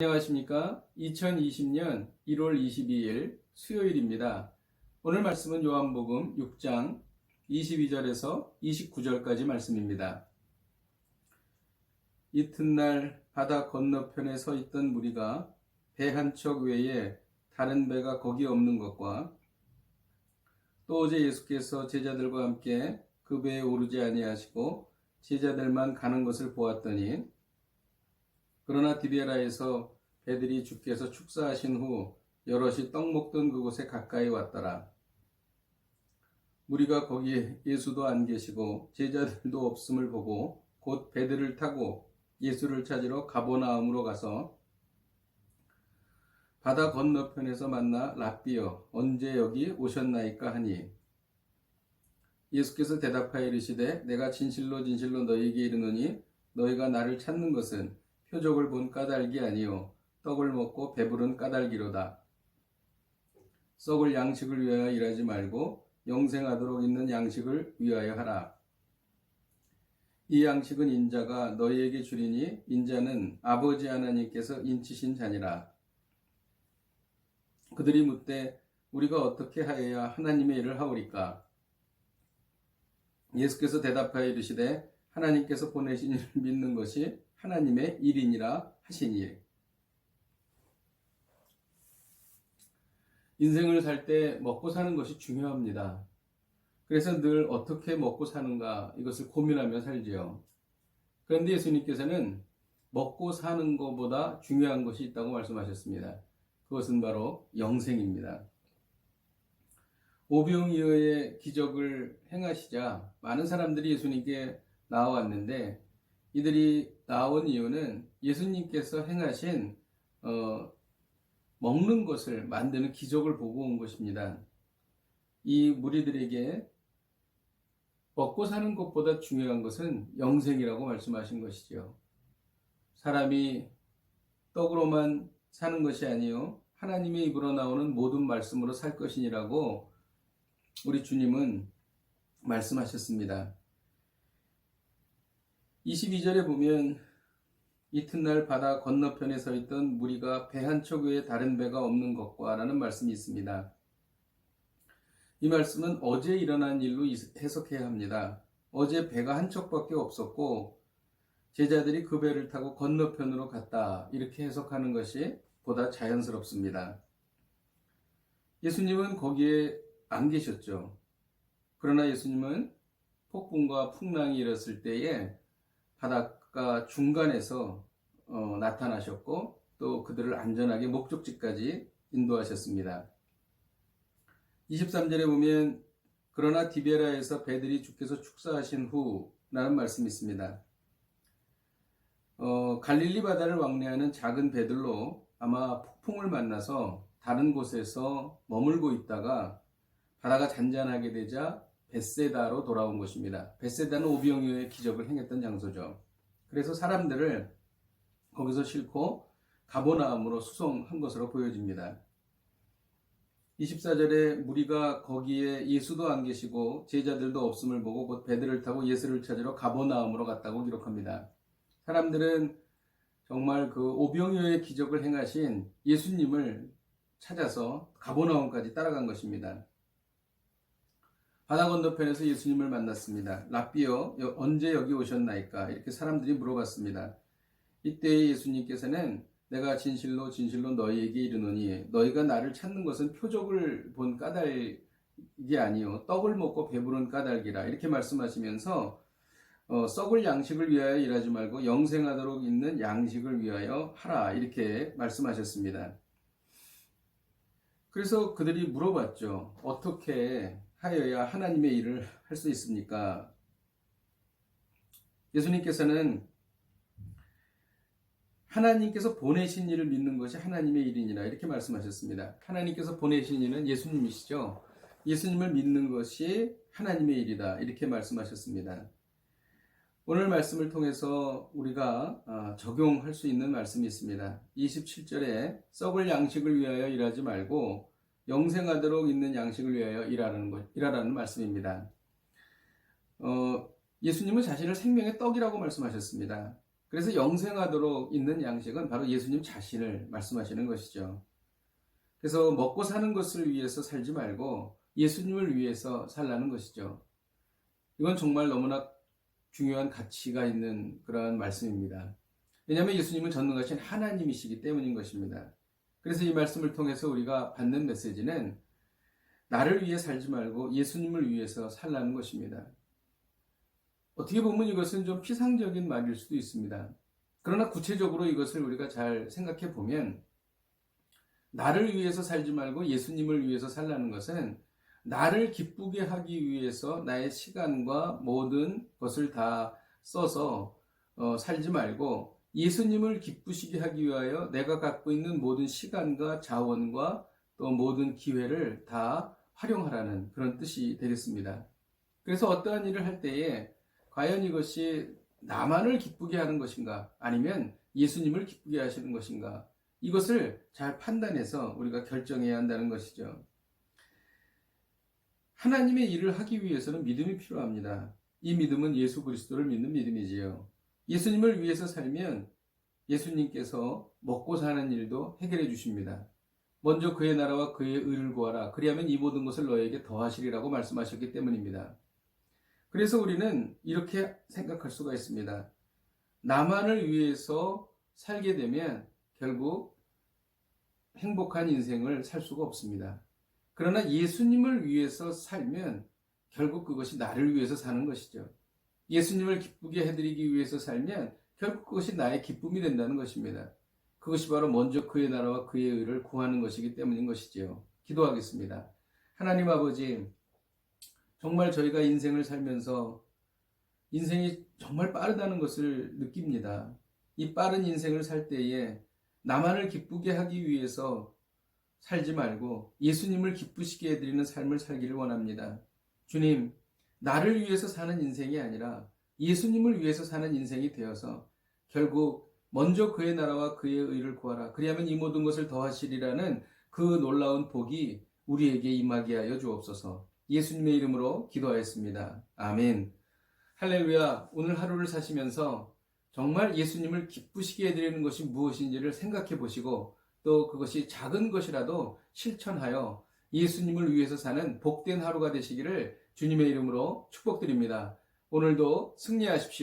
안녕하십니까? 2020년 1월 22일 수요일입니다. 오늘 말씀은 요한복음 6장 22절에서 29절까지 말씀입니다. 이튿날 바다 건너편에 서 있던 무리가 배 한 척 외에 다른 배가 거기 없는 것과 또 어제 예수께서 제자들과 함께 그 배에 오르지 아니하시고 제자들만 가는 것을 보았더니 그러나 디베라에서 배들이 주께서 축사하신 후 여럿이 떡 먹던 그곳에 가까이 왔더라. 무리가 거기에 예수도 안 계시고 제자들도 없음을 보고 곧 배들을 타고 예수를 찾으러 가버나움으로 가서 바다 건너편에서 만나 랍비여 언제 여기 오셨나이까 하니 예수께서 대답하여 이르시되 내가 진실로 진실로 너희에게 이르노니 너희가 나를 찾는 것은 표적을 본 까닭이 아니요 떡을 먹고 배부른 까닭이로다. 썩을 양식을 위하여 일하지 말고 영생하도록 있는 양식을 위하여 하라. 이 양식은 인자가 너희에게 주리니 인자는 아버지 하나님께서 인치신 자니라. 그들이 묻되 우리가 어떻게 하여야 하나님의 일을 하오리까? 예수께서 대답하여 이르시되 하나님께서 보내신 이를 믿는 것이 하나님의 일이니라 하시니 인생을 살 때 먹고 사는 것이 중요합니다. 그래서 늘 어떻게 먹고 사는가 이것을 고민하며 살지요. 그런데 예수님께서는 먹고 사는 것보다 중요한 것이 있다고 말씀하셨습니다. 그것은 바로 영생입니다. 오병이어의 기적을 행하시자 많은 사람들이 예수님께 나와왔는데 이들이 나온 이유는 예수님께서 행하신 먹는 것을 만드는 기적을 보고 온 것입니다. 이 무리들에게 먹고 사는 것보다 중요한 것은 영생이라고 말씀하신 것이죠. 사람이 떡으로만 사는 것이 아니요 하나님의 입으로 나오는 모든 말씀으로 살 것이니라고 우리 주님은 말씀하셨습니다. 22절에 보면 이튿날 바다 건너편에 서 있던 무리가 배 한 척 외에 다른 배가 없는 것과 라는 말씀이 있습니다. 이 말씀은 어제 일어난 일로 해석해야 합니다. 어제 배가 한 척밖에 없었고 제자들이 그 배를 타고 건너편으로 갔다 이렇게 해석하는 것이 보다 자연스럽습니다. 예수님은 거기에 안 계셨죠. 그러나 예수님은 폭풍과 풍랑이 일었을 때에 바닷가 중간에서 나타나셨고 또 그들을 안전하게 목적지까지 인도하셨습니다. 23절에 보면 그러나 디베라에서 배들이 주께서 축사하신 후 라는 말씀이 있습니다. 갈릴리 바다를 왕래하는 작은 배들로 아마 폭풍을 만나서 다른 곳에서 머물고 있다가 바다가 잔잔하게 되자 벳세다로 돌아온 것입니다. 벳세다는 오병이어의 기적을 행했던 장소죠. 그래서 사람들을 거기서 싣고 가버나움으로 수송한 것으로 보여집니다. 24절에 무리가 거기에 예수도 안 계시고 제자들도 없음을 보고 곧 배들을 타고 예수를 찾으러 가버나움으로 갔다고 기록합니다. 사람들은 정말 그 오병이어의 기적을 행하신 예수님을 찾아서 가버나움까지 따라간 것입니다. 바다 건너편에서 예수님을 만났습니다. 랍비여 언제 여기 오셨나이까? 이렇게 사람들이 물어봤습니다. 이때 예수님께서는 내가 진실로 진실로 너희에게 이르노니 너희가 나를 찾는 것은 표적을 본 까닭이 아니요 떡을 먹고 배부른 까닭이라 이렇게 말씀하시면서 썩을 양식을 위하여 일하지 말고 영생하도록 있는 양식을 위하여 하라 이렇게 말씀하셨습니다. 그래서 그들이 물어봤죠. 어떻게 하여야 하나님의 일을 할 수 있습니까? 예수님께서는 하나님께서 보내신 일을 믿는 것이 하나님의 일이니라 이렇게 말씀하셨습니다. 하나님께서 보내신 이는 예수님이시죠. 예수님을 믿는 것이 하나님의 일이다 이렇게 말씀하셨습니다. 오늘 말씀을 통해서 우리가 적용할 수 있는 말씀이 있습니다. 27절에 썩을 양식을 위하여 일하지 말고 영생하도록 있는 양식을 위하여 일하라는 말씀입니다. 예수님은 자신을 생명의 떡이라고 말씀하셨습니다. 그래서 영생하도록 있는 양식은 바로 예수님 자신을 말씀하시는 것이죠. 그래서 먹고 사는 것을 위해서 살지 말고 예수님을 위해서 살라는 것이죠. 이건 정말 너무나 중요한 가치가 있는 그러한 말씀입니다. 왜냐하면 예수님은 전능하신 하나님이시기 때문인 것입니다. 그래서 이 말씀을 통해서 우리가 받는 메시지는 나를 위해 살지 말고 예수님을 위해서 살라는 것입니다. 어떻게 보면 이것은 좀 피상적인 말일 수도 있습니다. 그러나 구체적으로 이것을 우리가 잘 생각해 보면 나를 위해서 살지 말고 예수님을 위해서 살라는 것은 나를 기쁘게 하기 위해서 나의 시간과 모든 것을 다 써서 살지 말고 예수님을 기쁘시게 하기 위하여 내가 갖고 있는 모든 시간과 자원과 또 모든 기회를 다 활용하라는 그런 뜻이 되겠습니다. 그래서 어떠한 일을 할 때에 과연 이것이 나만을 기쁘게 하는 것인가 아니면 예수님을 기쁘게 하시는 것인가 이것을 잘 판단해서 우리가 결정해야 한다는 것이죠. 하나님의 일을 하기 위해서는 믿음이 필요합니다. 이 믿음은 예수 그리스도를 믿는 믿음이지요. 예수님을 위해서 살면 예수님께서 먹고 사는 일도 해결해 주십니다. 먼저 그의 나라와 그의 의를 구하라. 그리하면 이 모든 것을 너에게 더하시리라고 말씀하셨기 때문입니다. 그래서 우리는 이렇게 생각할 수가 있습니다. 나만을 위해서 살게 되면 결국 행복한 인생을 살 수가 없습니다. 그러나 예수님을 위해서 살면 결국 그것이 나를 위해서 사는 것이죠. 예수님을 기쁘게 해드리기 위해서 살면 결국 그것이 나의 기쁨이 된다는 것입니다. 그것이 바로 먼저 그의 나라와 그의 의를 구하는 것이기 때문인 것이지요. 기도하겠습니다. 하나님 아버지, 정말 저희가 인생을 살면서 인생이 정말 빠르다는 것을 느낍니다. 이 빠른 인생을 살 때에 나만을 기쁘게 하기 위해서 살지 말고 예수님을 기쁘시게 해드리는 삶을 살기를 원합니다. 주님, 나를 위해서 사는 인생이 아니라 예수님을 위해서 사는 인생이 되어서 결국 먼저 그의 나라와 그의 의를 구하라. 그리하면 이 모든 것을 더하시리라는 그 놀라운 복이 우리에게 임하게 하여 주옵소서. 예수님의 이름으로 기도하였습니다. 아멘. 할렐루야. 오늘 하루를 사시면서 정말 예수님을 기쁘시게 해드리는 것이 무엇인지를 생각해 보시고 또 그것이 작은 것이라도 실천하여 예수님을 위해서 사는 복된 하루가 되시기를 주님의 이름으로 축복드립니다. 오늘도 승리하십시오.